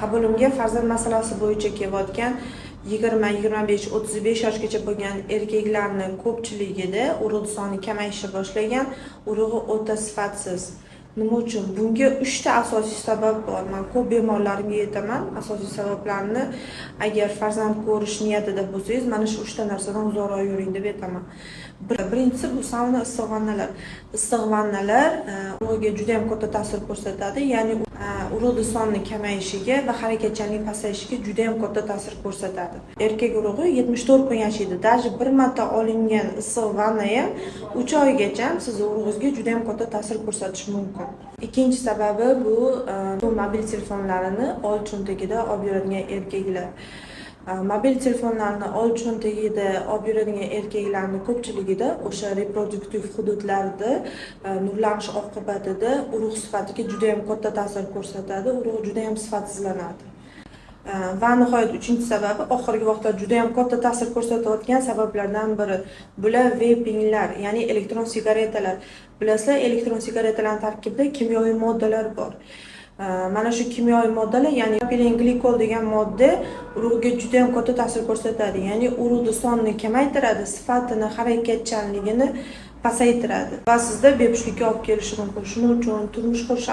Qabulimga farzand masalasi bo'yicha kelayotgan 20, 25, 35 yoshgacha bo'lgan erkaklarning ko'pchiligida urug' soni kamayishni boshlagan, urug'i o'ta sifatsiz. Nima uchun? Bunga 3 ta asosiy sabab bor. Men ko'p bemorlarimga aytaman, asosiy sabablarni agar farzand ko'rish niyatida bo'lsangiz, mana shu 3 ta narsadan uzoqroq yuring deb aytaman. Birinchisi bu sauna issiq vannalar. Issiq vannalar urug'ga juda ham katta ta'sir ko'rsatadi, ya'ni urug' sonining kamayishiga va harakatchanlik pasayishiga juda ham katta ta'sir ko'rsatadi. Erkak urug'i 74 kun yashaydi. Даже bir marta olingan issiq vanna ham 3 oygacha siz urug'ingizga juda ham katta ta'sir ko'rsatishi mumkin. Ikkinchi sababi bu mobil telefonlarini old cho'ntagida olib yuradigan erkaklar. Mobil telefonlarni old cho'ntagida olib yuradigan erkaklarning ko'pchiligida o'sha reproduktiv hududlarda nurlanish oqibatida urug' sifatiga juda ham katta ta'sir ko'rsatadi, urug' juda ham sifatsizlanadi. Va nihoyat uchinchi sababi oxirgi vaqtda juda ham katta ta'sir ko'rsatayotgan sabablardan biri. Bular vapinglar, ya'ni elektron sigaretalar. Bilasizlar, elektron sigaretalarning tarkibida kimyoviy moddalar bor. Mana shu kimyoviy moddalar, ya'ni propilin glikol degan modda urug'ga juda ham katta ta'sir ko'rsatadi. Ya'ni urug' sonini kamaytiradi, sifatini, harakatchanligini pasaytiradi va sizda bepushtlikka olib kelishi mumkin. Shuning uchun turmush qurish